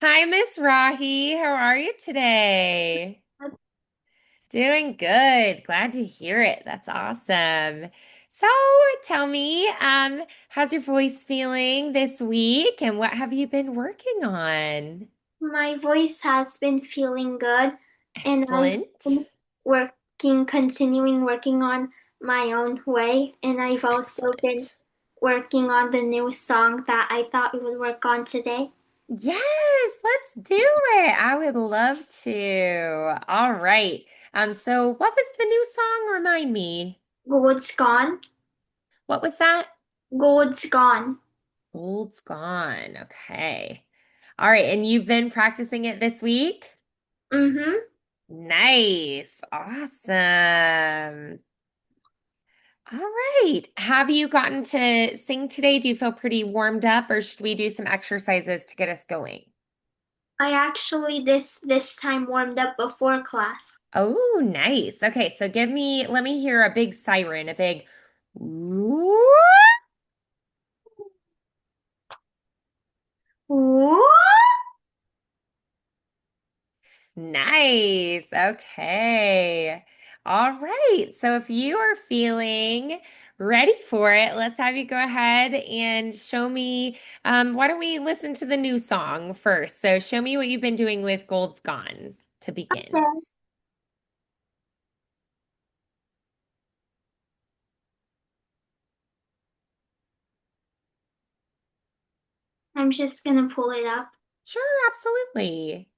Hi, Miss Raahee. How are you today? Doing good. Glad to hear it. That's awesome. So tell me, how's your voice feeling this week and what have you been working on? My voice has been feeling good, and I've Excellent. been continuing working on my own way, and I've also been Excellent. working on the new song that I thought we would work on today. Yes, let's do it. I would love to. All right. So what was the new song? Remind me. Gold's Gone. What was that? Gold's Gone. Gold's gone. Okay. All right. And you've been practicing it this week? Mm-hmm. Nice. Awesome. All right. Have you gotten to sing today? Do you feel pretty warmed up, or should we do some exercises to get us going? I actually this time warmed up before class. Oh, nice. Okay. So let me hear a big siren, a big woo. Ooh. Nice. Okay. All right. So if you are feeling ready for it, let's have you go ahead and show me. Why don't we listen to the new song first? So show me what you've been doing with Gold's Gone to begin. Okay. I'm just gonna pull it up. Sure, absolutely.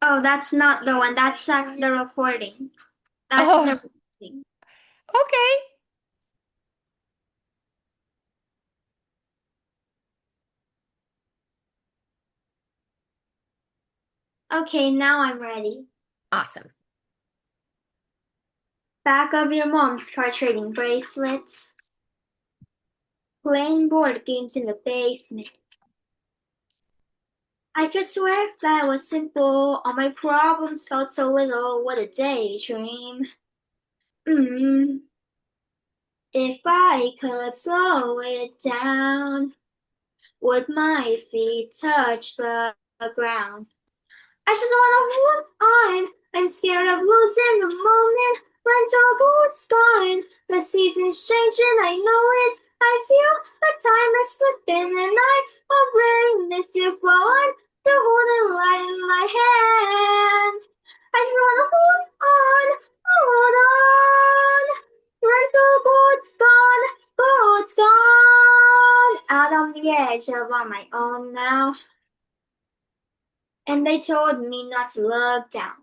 Oh, that's not the one. That's the recording. That's Oh, the recording. okay. Okay, now I'm ready. Awesome. Back of your mom's car trading bracelets, playing board games in the basement. I could swear that was simple. All my problems felt so little. What a daydream. Mm. If I could slow it down, would my feet touch the ground? I just wanna hold on. I'm scared of losing the moment when it's gone. The season's changing, I know it. I feel the time is slipping, and I really miss you blowing the holding light in my hand. I just wanna hold on. Right the boat's gone, boat's gone. Out on the edge of on my own now. And they told me not to look down.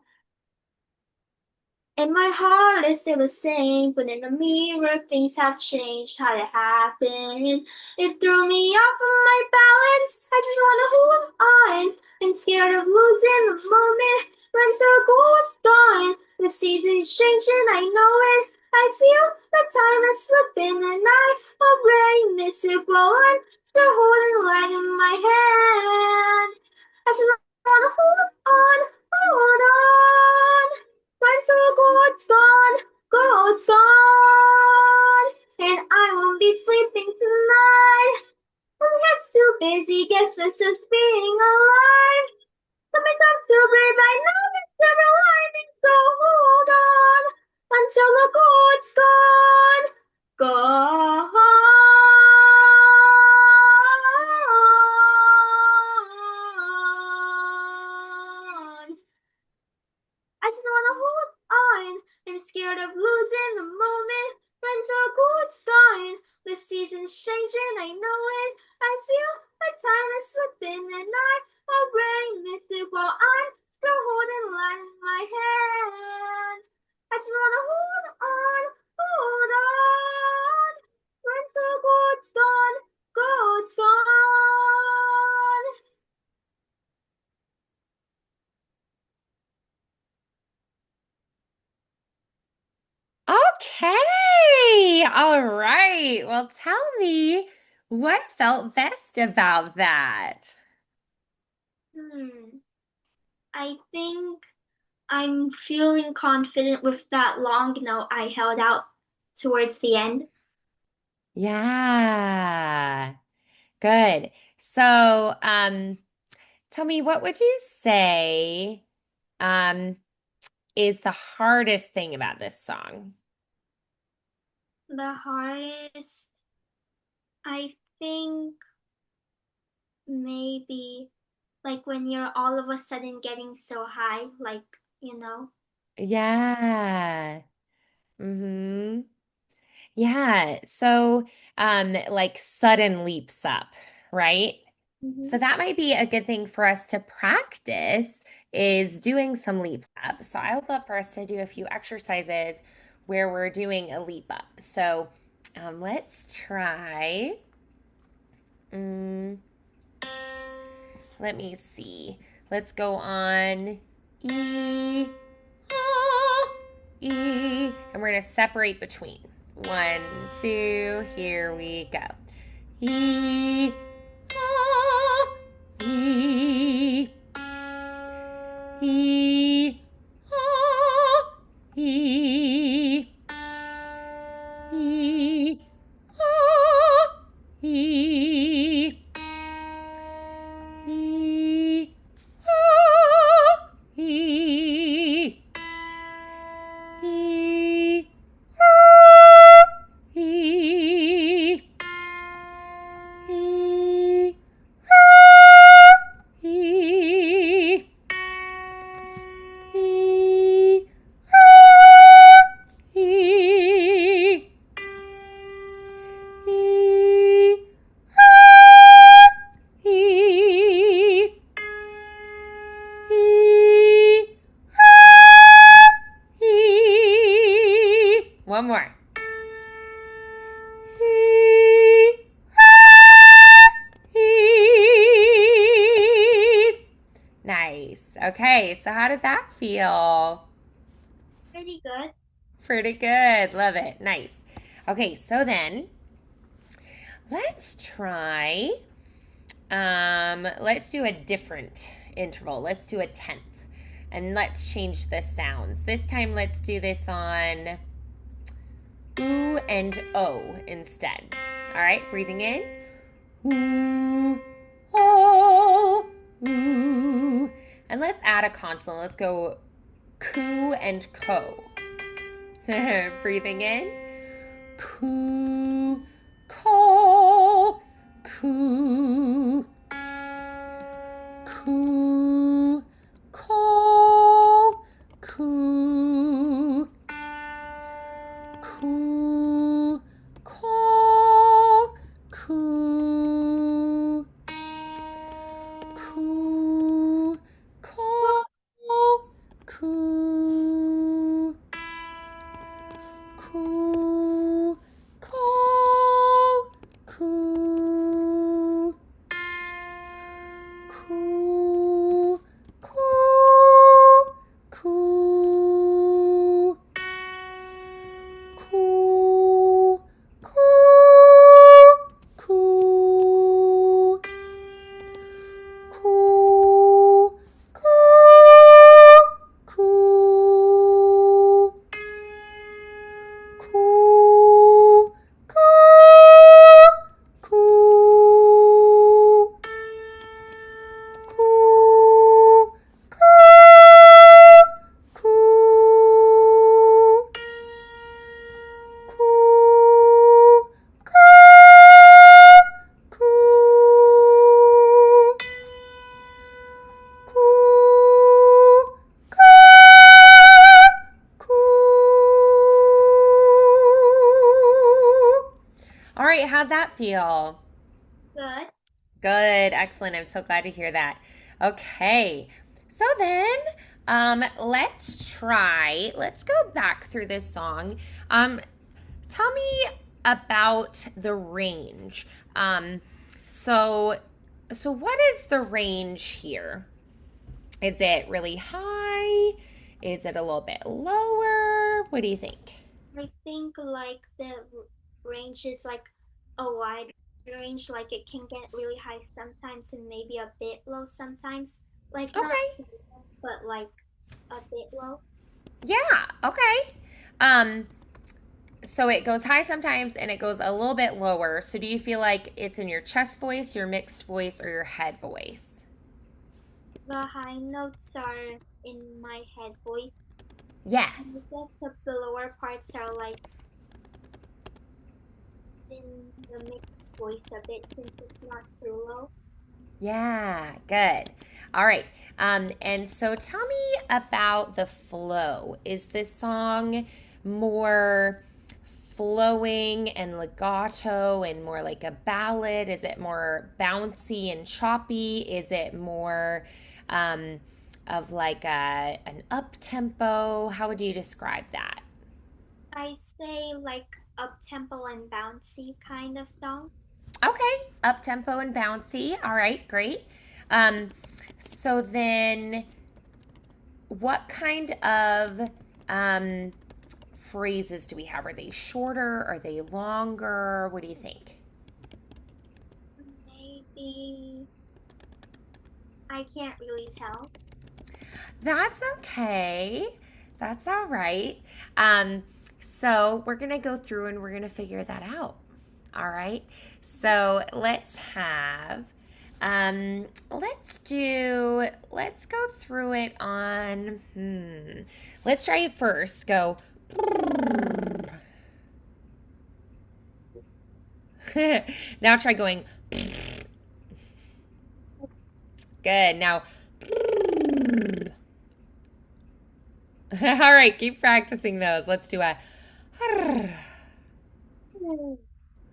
And my heart is still the same, but in the mirror things have changed. How it happened? It threw me off of my balance. I just wanna hold on. I'm scared of losing the moment. When so gold's gone. The season's changing, I know it. I feel the time is slipping, and I already miss it blowing. Still holding light in my hand. I just wanna hold on. When so gold's gone, gold's gone, and I won't be sleeping tonight. My head's too busy, guess it's just being alive. But myself too brave, I know there's never lining, so hold on until the gold's gone, gone. I just wanna hold on. I'm scared of losing the moment when so good's gone. The season's changing, I know it. I feel like time is slipping, and I already missed it while I'm still holding light in my hands. I just wanna hold on. When so good's gone, good's gone. great. Well, tell me what felt best about that. Hmm. I think I'm feeling confident with that long note I held out towards the end. Yeah, good. So, tell me, what would you say, um, is the hardest thing about this song? The hardest, I think maybe like when you're all of a sudden getting so high, like. Yeah. Mm-hmm. Yeah. So, like sudden leaps up, right? So Hmm. that might be a good thing for us to practice is doing some leap up. So I would love for us to do a few exercises where we're doing a leap up. So, let's try. Mm, let me see. Let's go on E, ah, E, and we're going to separate between. One, two, here we go. E, ah, E, E, ah, E, E, ah, E, E, ah, E, E, ah, E, E, ah, E, E, ah, E, E, ah, E, E, ah, E. One more. E, ah, E. Nice. Okay, so how did that feel? Pretty good. Pretty good. Love it. Nice. Okay, so then let's try let's do a different interval. Let's do a tenth. And let's change the sounds. This time let's do this on oo and o instead. All right, breathing in. Ooh, oh, ooh. And let's add a consonant. Let's go coo and ko. Breathing in. Coo, ko, coo, coo, ko, coo, coo, ko, coo, coo, ko, coo, coo, ko, coo, coo, ko, coo, coo, coo, coo, coo, coo, coo, coo, coo, coo, coo, coo, coo, coo. All right, how'd that feel? Good. Good, excellent. I'm so glad to hear that. Okay, so then let's go back through this song. Tell me about the range. Um, so, so what is the range here? Is it really high? Is it a little bit lower? What do you think? I think like range is like a wide range. Like it can get really high sometimes and maybe a bit low sometimes. Like not Okay. too low, but like a bit low. Yeah. Okay. Um, so it goes high sometimes and it goes a little bit lower. So do you feel like it's in your chest voice, your mixed voice, or your head voice? The high notes are in my head voice. Yeah. And I guess the lower parts are like in the mixed voice a bit since it's not too low. Yeah, good. All right. And so tell me about the flow. Is this song more flowing and legato and more like a ballad? Is it more bouncy and choppy? Is it more um, of like an up tempo? How would you describe that? I say like up tempo and bouncy kind of song. Okay, up tempo and bouncy. All right, great. Um, so then what kind of um, phrases do we have? Are they shorter? Are they longer? What do you think? Maybe I can't really tell. That's okay. That's all right. Um, so we're going to go through and we're going to figure that out. All right. So let's go through it on, let's try it first. Go. Now try going. Good. Now. All right, keep practicing those. Let's do a.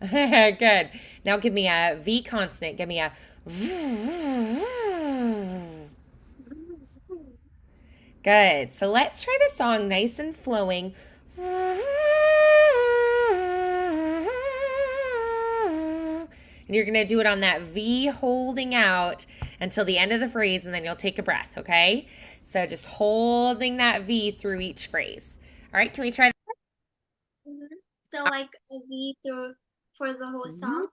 Good. Now give me a V consonant. Give me a. Good. So let's try the song nice and flowing. And you're going to do it on that V holding out until the end of the phrase, and then you'll take a breath, okay? So just holding that V through each phrase. All right, can we try Mhm. So like a V through for the whole that? song.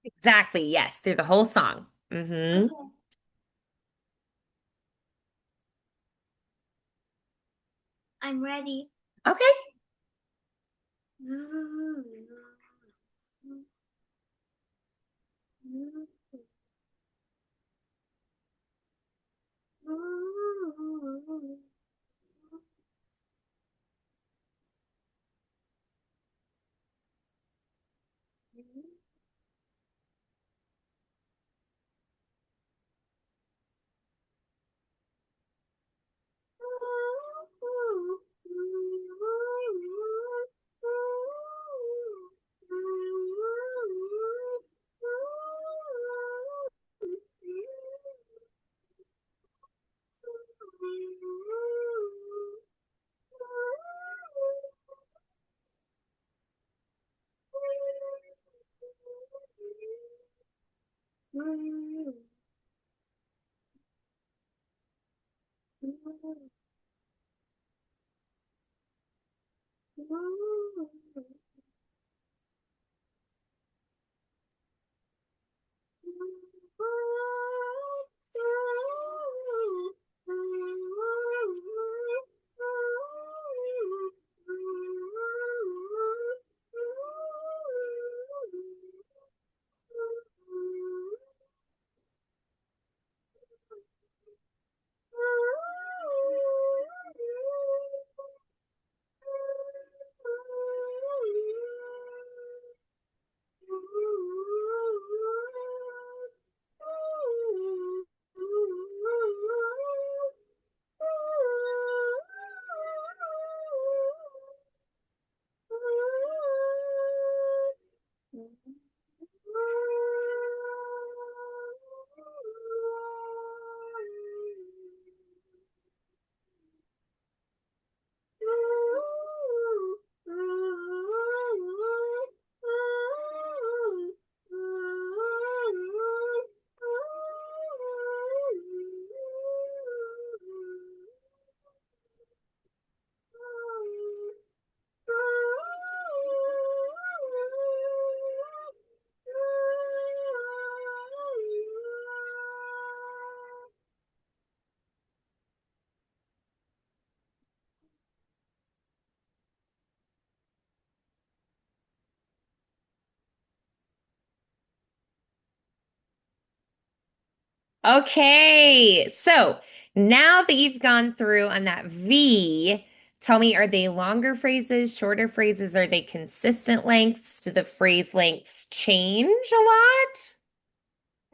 Exactly, yes, through the whole song. Mm-hmm. Okay. I'm ready. Okay. Okay, so now that you've gone through on that V, tell me, are they longer phrases, shorter phrases? Are they consistent lengths? Do the phrase lengths change a lot?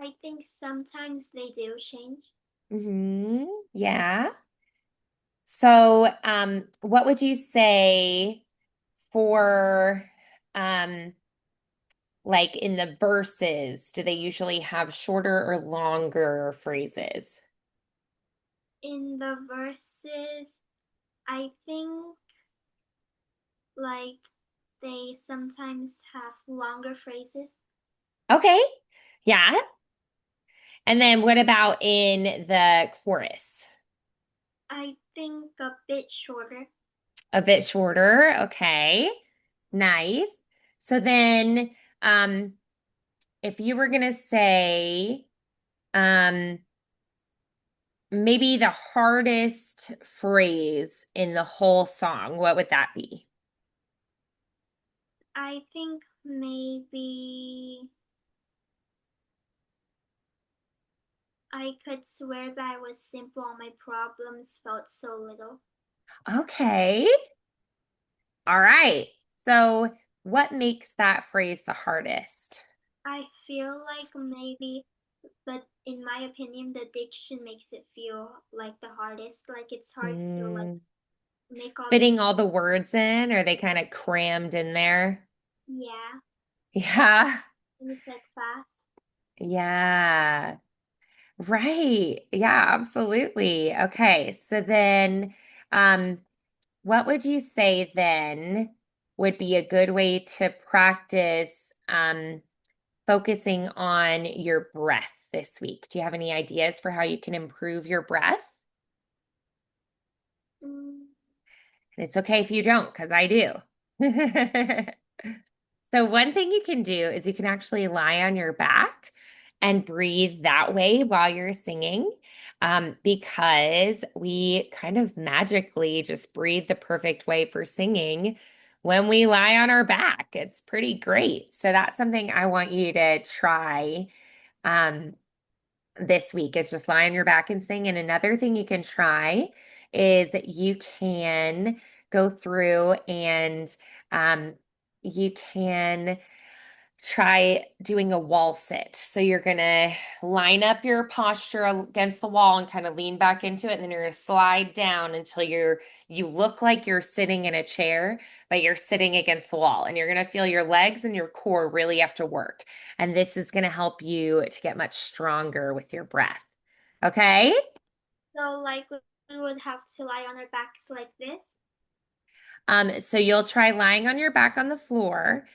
I think sometimes they do change. Yeah. So, what would you say for like in the verses? Do they usually have shorter or longer phrases? In the verses, I think like they sometimes have longer phrases. Okay. Yeah. And then what about in the chorus? I think a bit shorter. A bit shorter. Okay. Nice. So then, um, if you were gonna say, um, maybe the hardest phrase in the whole song, what would that be? I think maybe I could swear that I was simple and my problems felt so little. Okay. All right. So, what makes that phrase the hardest? I feel like maybe, but in my opinion, the diction makes it feel like the hardest. Like it's hard to like Hmm. make all the Fitting all the words in, or are they kind of crammed in there? yeah, Yeah. and it's like fast. Yeah. Right. Yeah, absolutely. Okay. So then, um, what would you say then would be a good way to practice focusing on your breath this week? Do you have any ideas for how you can improve your breath? Mm, And it's okay if you don't, because I do. So, one thing you can do is you can actually lie on your back and breathe that way while you're singing, because we kind of magically just breathe the perfect way for singing when we lie on our back. It's pretty great. So, that's something I want you to try. Um, this week is just lie on your back and sing. And another thing you can try is that you can go through and um, you can try doing a wall sit. So you're going to line up your posture against the wall and kind of lean back into it. And then you're going to slide down until you look like you're sitting in a chair, but you're sitting against the wall. And you're going to feel your legs and your core really have to work. And this is going to help you to get much stronger with your breath. Okay? so like we would have to lie on our backs like this. So you'll try lying on your back on the floor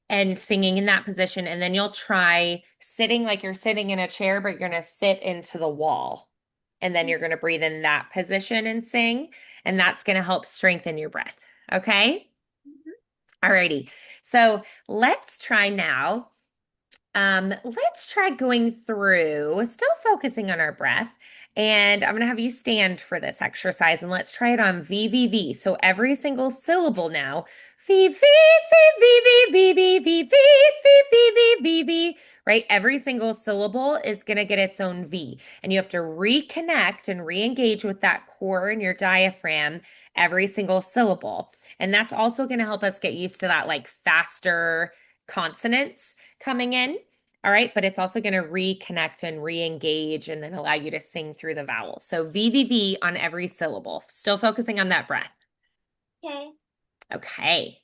and singing in that position. And then you'll try sitting like you're sitting in a chair, but you're going to sit into the wall. And then you're going to breathe in that position and sing. And that's going to help strengthen your breath. Okay. Mhm. Alrighty. So let's try now. Let's try going through, still focusing on our breath. And I'm going to have you stand for this exercise and let's try it on VVV. So every single syllable now. V, V, V, V, V, V, V, V, V, V, V, V, V. Right? Every single syllable is going to get its own V. And you have to reconnect and re-engage with that core and your diaphragm every single syllable. And that's also going to help us get used to that like faster consonants coming in. All right, but it's also going to reconnect and re-engage and then allow you to sing through the vowels. So VVV on every syllable, still focusing on that breath. Okay. Okay.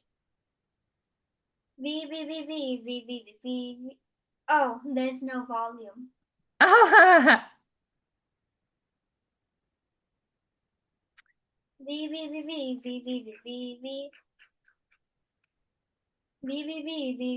V V V V V V V V. Oh, there's no volume. Oh, V V V V V V V V V V V V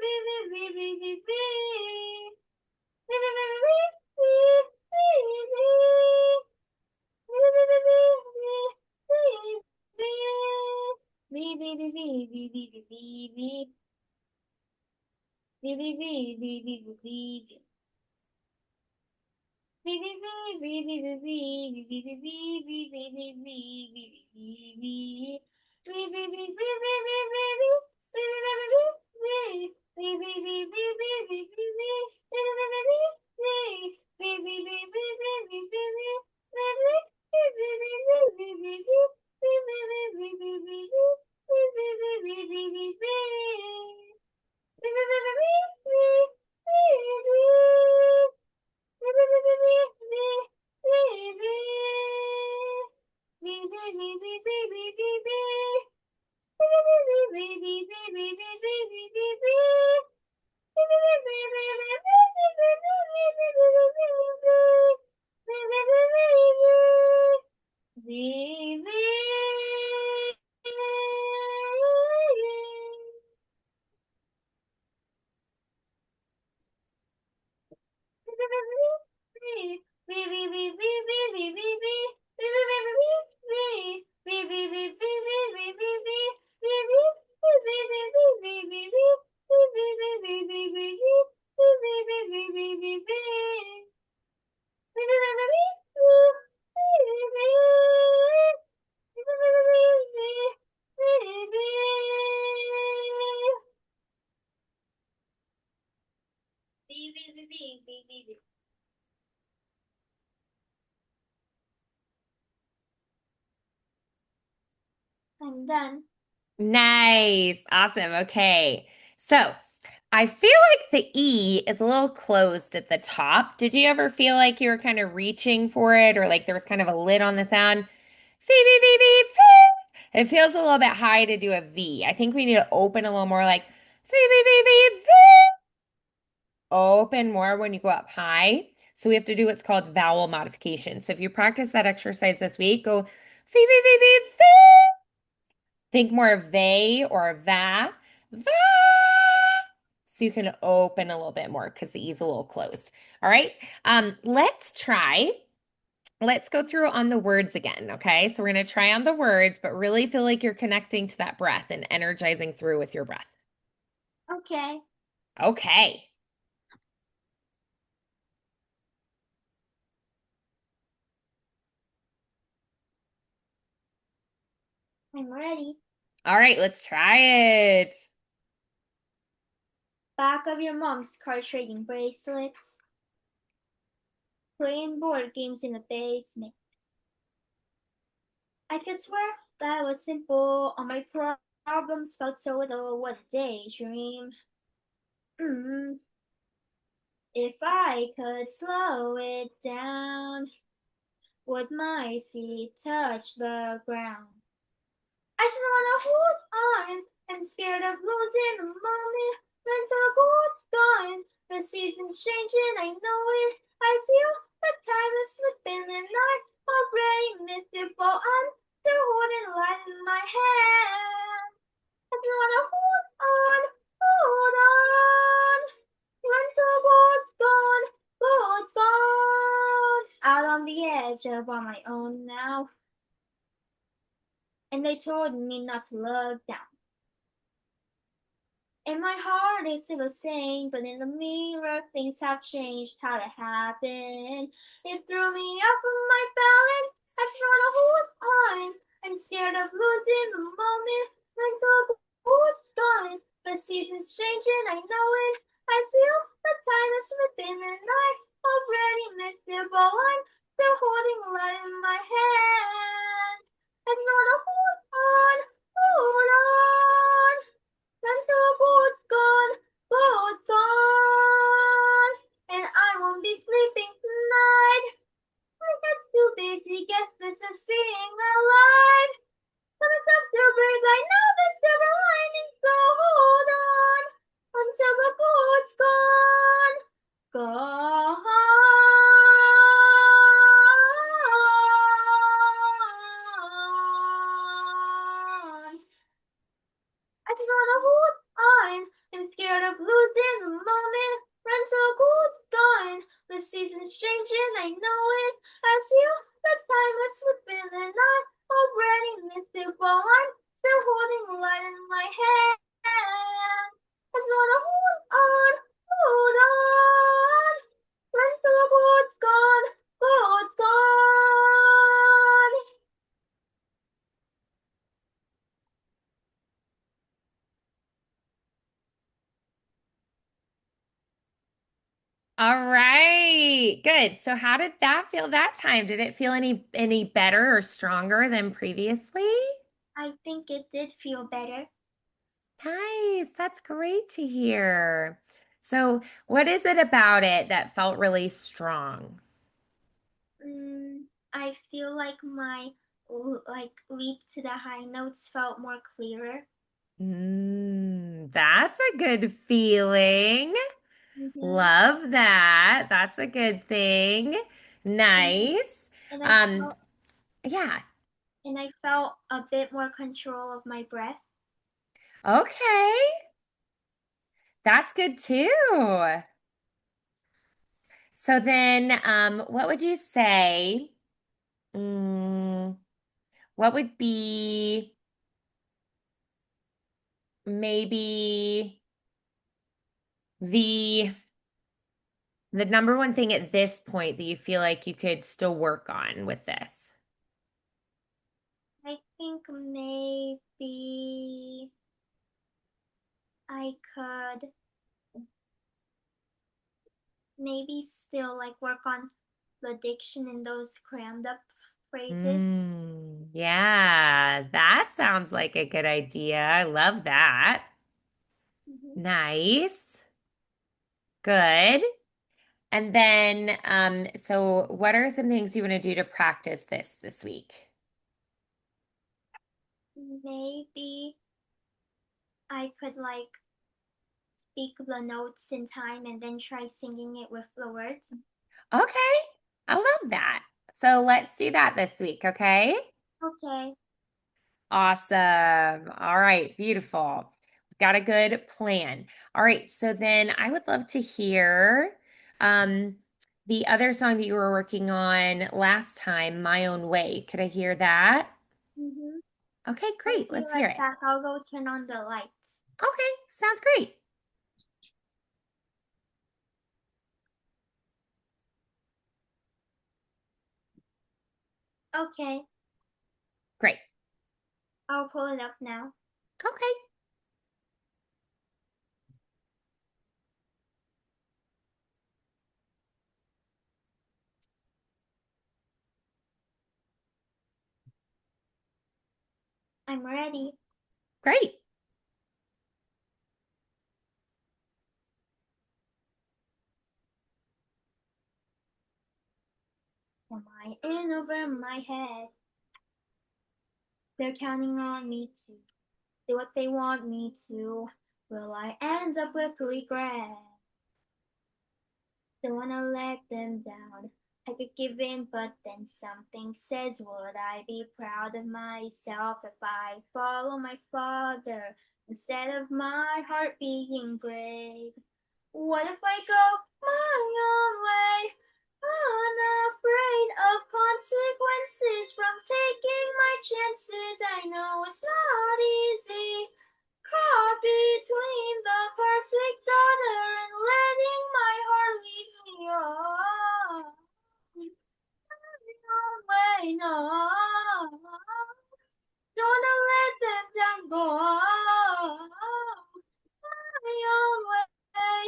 V V V V V. I'm done. Nice. Awesome. Okay. So I feel like the E is a little closed at the top. Did you ever feel like you were kind of reaching for it or like there was kind of a lid on the sound? Fee, fee, fee, fee, fee. It feels a little bit high to do a V. I think we need to open a little more like fee, fee, fee, fee, fee. Open more when you go up high. So we have to do what's called vowel modification. So if you practice that exercise this week, go fee, fee, fee, fee, fee. Think more of they or va, va. So you can open a little bit more because the E's a little closed. All right. Let's try. Let's go through on the words again. Okay. So we're going to try on the words, but really feel like you're connecting to that breath and energizing through with your breath. Okay, Okay. I'm ready. All right. Let's try it. Back of your mom's car trading bracelets. Playing board games in the basement. I could swear that was simple. All my problems felt so little. What a daydream. Mm, if I could slow it down, would my feet touch the ground? I just wanna hold on. I'm scared of losing the moment. Mental gold's gone. The season's changing, I know it. I feel the time is slipping and I already missed it, but I'm still holding light in my hand. I just wanna hold on, hold on. Mental gold's gone, gold's gone. Out on the edge of on my own now. And they told me not to look down. And my heart is still the same, but in the mirror, things have changed. How'd it happen? It threw me off of my balance. I just wanna hold on. I'm scared of losing the moment. My goal's gone. The season's changing, I know it. I feel the time is slipping, and I already missed it, but I'm still holding light in my hand. I just wanna hold on, hold on. I'm so boat's gone, boat's gone, and I won't be sleeping tonight. My head's too busy, guess this is being alive. But it's up to break, I know there's silver lining, so hold on until the boat's gone, gone. I just wanna hold on. I'm scared of losing the moment. Run so gold's gone. The season's changing, I know it. I feel the time is slipping and I already missed it, but I'm still holding the light in my hand. I just wanna hold on. When the boat's gone, boat's gone. All right. Good. So how did that feel that time? Did it feel any better or stronger than previously? I think it did feel better. Nice. That's great to hear. So, what is it about it that felt really strong? I feel like my like leap to the high notes felt more clearer. That's a good feeling. Mm-hmm. Love that. That's a good thing. And Nice. and I Um, felt yeah. and I felt a bit more control of my breath. Okay. That's good too. So then, what would you say? Mm, what would be maybe the the number one thing at this point that you feel like you could still work on with this? I think maybe I could maybe still like work on the diction in those crammed up phrases. Yeah, that sounds like a good idea. I love that. Mm-hmm. Nice. Good. And then, so what are some things you want to do to practice this week? Maybe I could like speak the notes in time and then try singing it with the words. Okay. I love that. So let's do that this week, okay? Okay. Awesome. All right, beautiful. We've got a good plan. All right, so then I would love to hear um the other song that you were working on last time, My Own Way. Could I hear that? Mm-hmm. Okay, I'll great. be Let's hear right it. back. I'll go turn on the lights. Okay, sounds great. Okay. Great. I'll pull it up now. Okay. I'm ready. Great. Am I in over my head? They're counting on me to do what they want me to. Will I end up with regret? Don't wanna let them down. I could give in, but then something says, would I be proud of myself if I follow my father instead of my heart being brave? What if I go my own way? Unafraid of consequences from taking my chances. I know it's not easy. Caught between the perfect honor and letting my heart lead me on. No way, no. Don't wanna let them down, go on. My own way.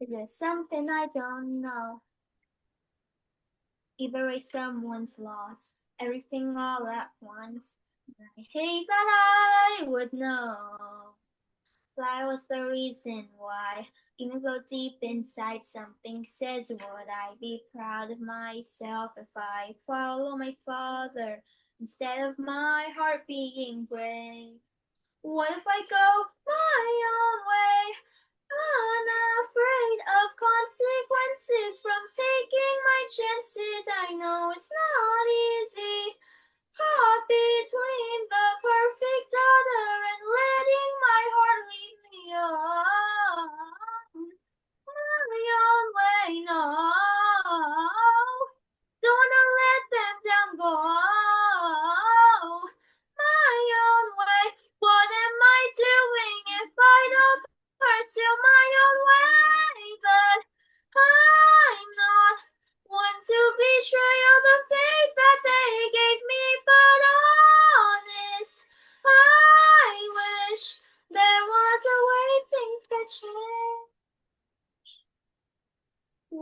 Is there something I don't know? Either way, someone's lost everything all at once. I hate that I would know. That was the reason why. Even though deep inside something says, would I be proud of myself if I follow my father instead of my heart being brave? What if I go my own way? Unafraid of consequences from taking my chances. I know it's not easy. Caught between the perfect other and letting my heart lead me on. My own way, no. Don't wanna let them down, go.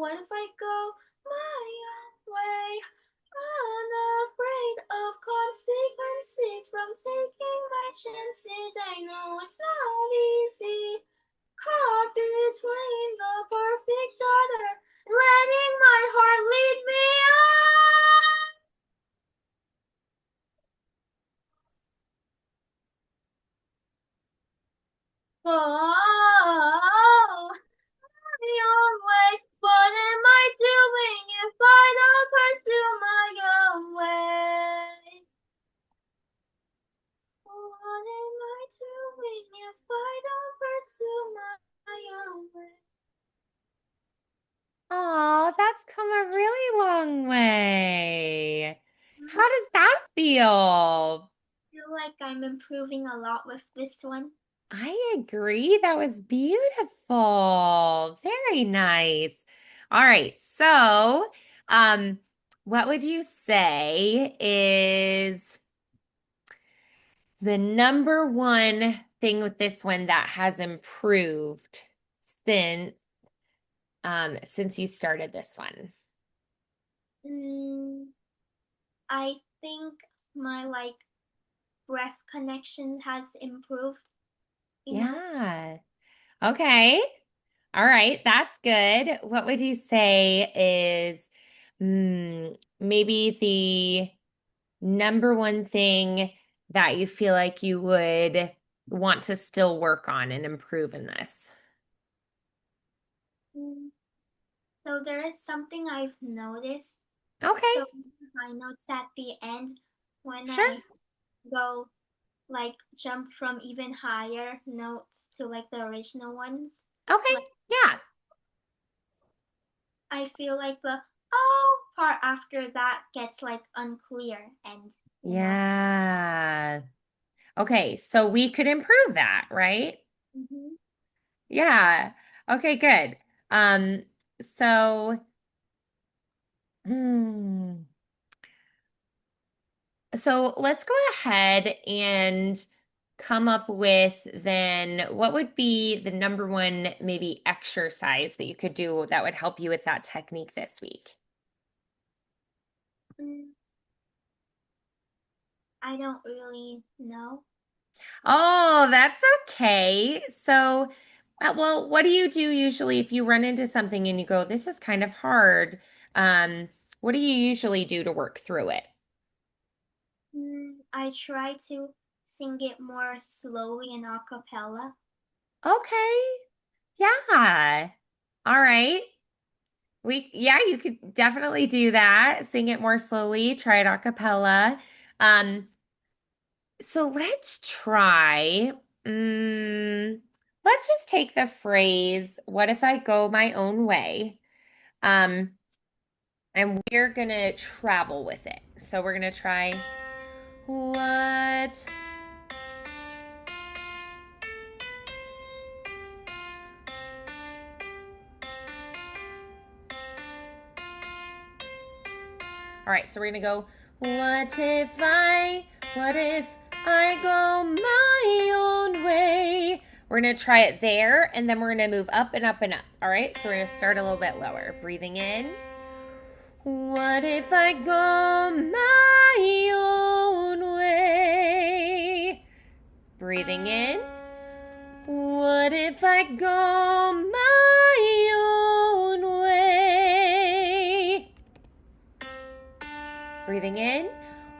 What if I go my own way? Unafraid of consequences from taking my chances. I know it's not easy. Caught between the perfect order, letting my heart lead me on. Oh, my own way. What am I doing if I don't pursue my own way? What am I doing if I don't pursue my own way? Oh, that's come a really long way. Hmm? How does that feel? I feel like I'm improving a lot with this one. I agree. That was beautiful. Very nice. All right. So, um, what would you say is the number one thing with this one that has improved since since you started this one? Mm, I think my like breath connection has improved. Yeah. Okay. All right. That's good. What would you say is maybe the number one thing that you feel like you would want to still work on and improve in this? Mm, So there is something I've noticed. Okay. So my notes at the end when Sure. I go like jump from even higher notes to like the original ones. Okay. Like Yeah. I feel like the oh part after that gets like unclear and. Yeah. Okay. So we could improve that, right? Hmm. Yeah. Okay, good. Um, so, hmm. So let's go ahead and come up with then what would be the number one maybe exercise that you could do that would help you with that technique this week? Mm, I don't really know. Oh, that's okay. So, well, what do you do usually if you run into something and you go, this is kind of hard? What do you usually do to work through it? I try to sing it more slowly in a cappella. Okay. Yeah. All right. Yeah, you could definitely do that. Sing it more slowly, try it a cappella. Um, so let's try. Mm, let's just take the phrase, what if I go my own way? Um, and we're gonna travel with it. So we're gonna try what All right, so we're gonna go, what if I go my own way? We're gonna try it there, and then we're gonna move up and up and up. All right, so we're gonna start a little bit lower. Breathing in. What if I go my own way? Breathing in. What if I go my own way? Breathing in.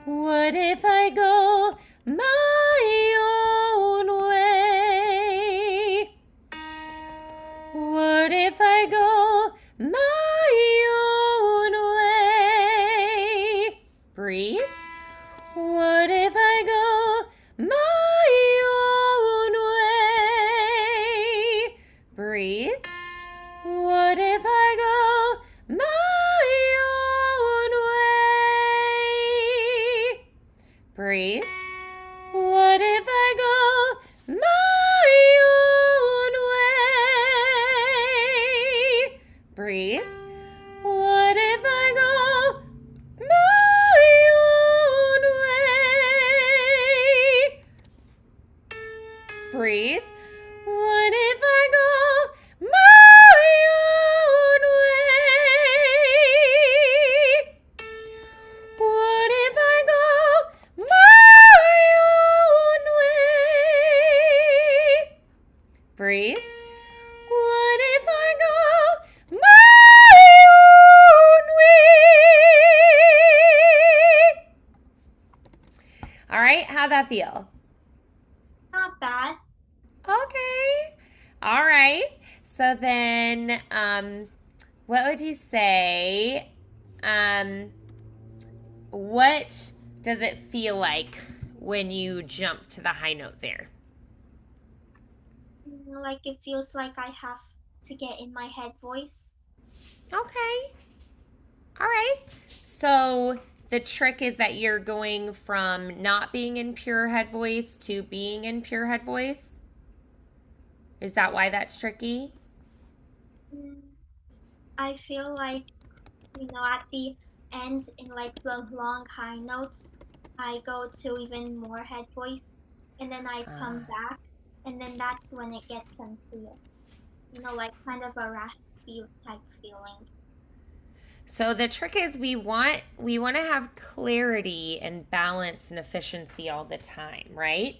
What if I go my own way? What if I go my own way? Breathe. What if I go my own way? Breathe. What if I go my own way? Breathe. What if I go my own way? Breathe. What if I go my own way? Breathe. What if I go my own Breathe. What if I go my own way? All right, how'd that feel? Not bad. Okay. All right. So then, what would you say? Um, what does it feel like when you jump to the high note there? Like it feels like I have to get in my head voice. Okay. All right. So the trick is that you're going from not being in pure head voice to being in pure head voice. Is that why that's tricky? Mm, I feel like, at the end in like the long high notes, I go to even more head voice and then I come Ah. back and then that's when it gets unclear. Like kind of a raspy type feeling. So the trick is we want to have clarity and balance and efficiency all the time, right?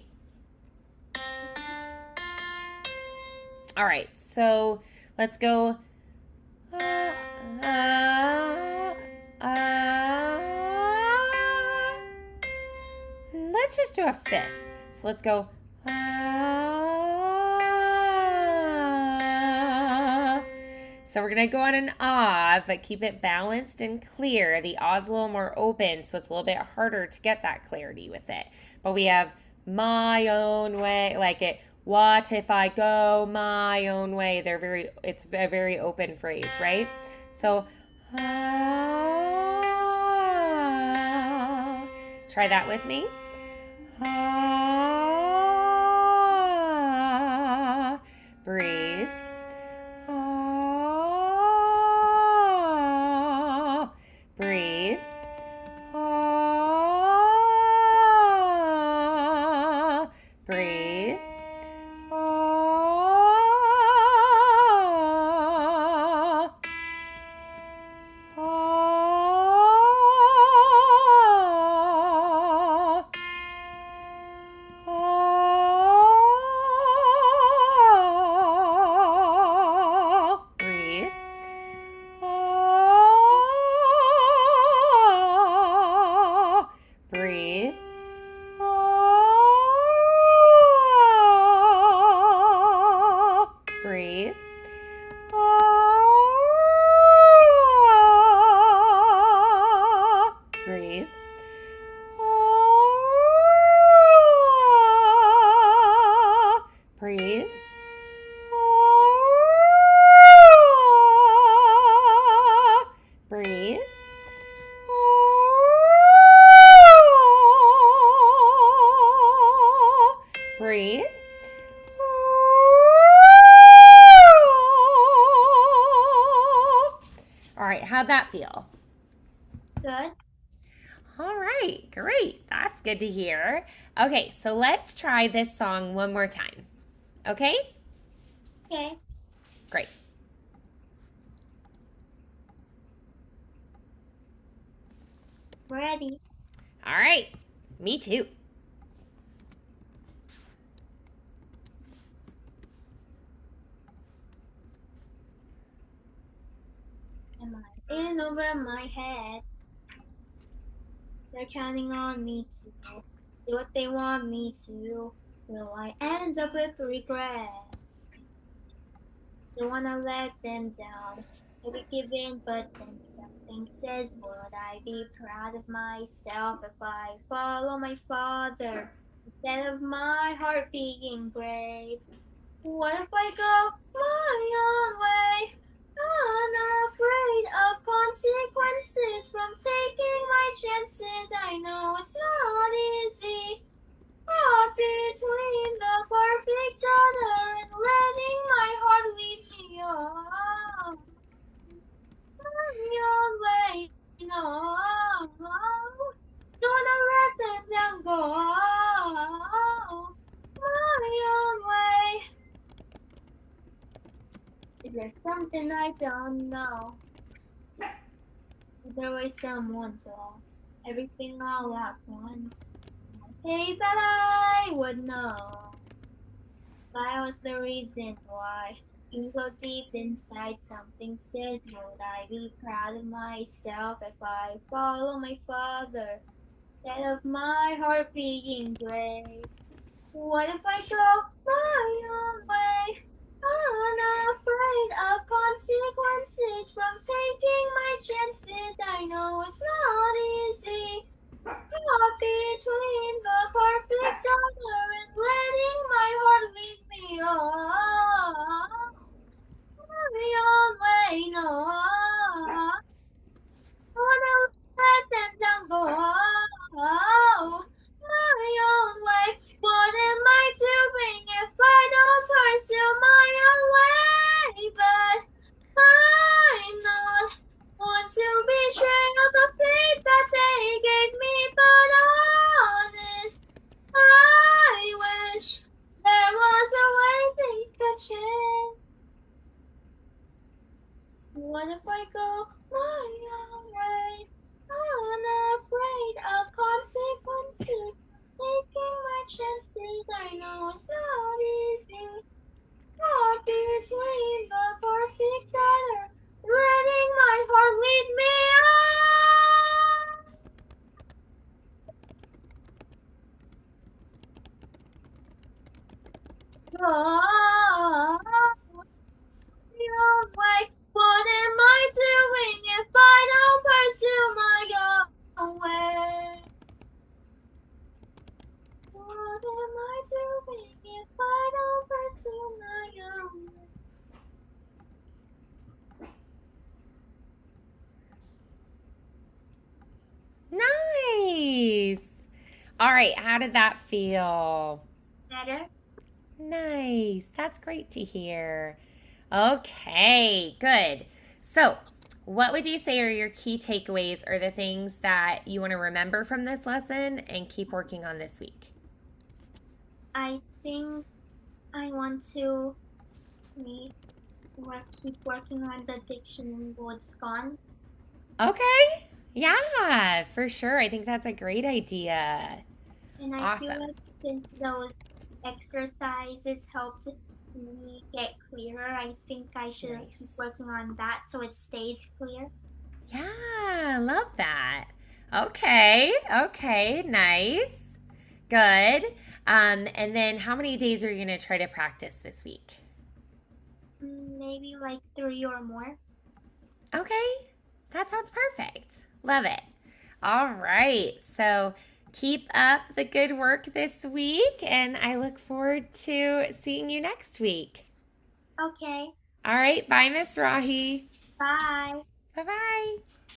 All right. So let's go. Uh, uh, let's just do a fifth. So let's go. So we're gonna go on an ah, but keep it balanced and clear. The ah's a little more open, so it's a little bit harder to get that clarity with it. But we have my own way, like it. What if I go my own way? It's a very open phrase, right? So, ah, try that with me. Ah, breathe. Ah, breathe. Ah, breathe. Ah, ah, ah, breathe. Ah, breathe. Ah, breathe. Ah, breathe. Ah, breathe. Ah, breathe. Ah, breathe. All right, how'd that feel? Good. All right, great. That's good to hear. Okay, so let's try this song one more time. Okay? Okay. Great. Ready. All right, me too. Am I in over my head? They're counting on me to do what they want me to. Will I end up with regret? Don't wanna let them down. Maybe give in, but then something says, would I be proud of myself if I follow my father instead of my heart being brave? What if I go my own way? Unafraid of consequences from taking my chances. I know it's not easy. Caught between the perfect other and letting my heart lead me on. My own way, no. Don't wanna let them down, go. My own way. Is there something I don't know? Is there way someone's lost everything all at once? Hey, that I would know. If I knows the reason why. Even deep inside, something says, would I be proud of myself if I follow my father instead of my heart being brave? What if I go my own way? Unafraid of consequences from taking my chances. I know it's not easy. Caught between the perfect dollar and letting my heart lead me on my own way. No, wanna let them down, go my own way. What am I doing if I don't pursue my own way? But I'm not one to betray all the faith that they gave me. But honest, I wish there was a way they could change. What if I go my own way? Unafraid of consequences, taking my chances. I know it's not easy. Caught between the perfect other, letting my heart lead me on. My own way. What am I doing if I don't pursue my own way? What am I doing if I don't pursue my own way? Nice. All right, how did that feel? Better? Nice. That's great to hear. Okay, good. So, what would you say are your key takeaways or the things that you want to remember from this lesson and keep working on this week? I think I want to keep working on the dictionary words gone. Okay. Yeah, for sure. I think that's a great idea. And I feel Awesome. like since those exercises helped me get clearer, I think I should Nice. keep working on that so it stays clear. Yeah, love that. Okay. Okay, nice. Good. And then how many days are you going to try to practice this week? Maybe like 3 or more. Okay, that sounds perfect. Love it. All right. So keep up the good work this week, and I look forward to seeing you next week. Okay, All right. Bye, Miss Rahi. bye. Bye bye.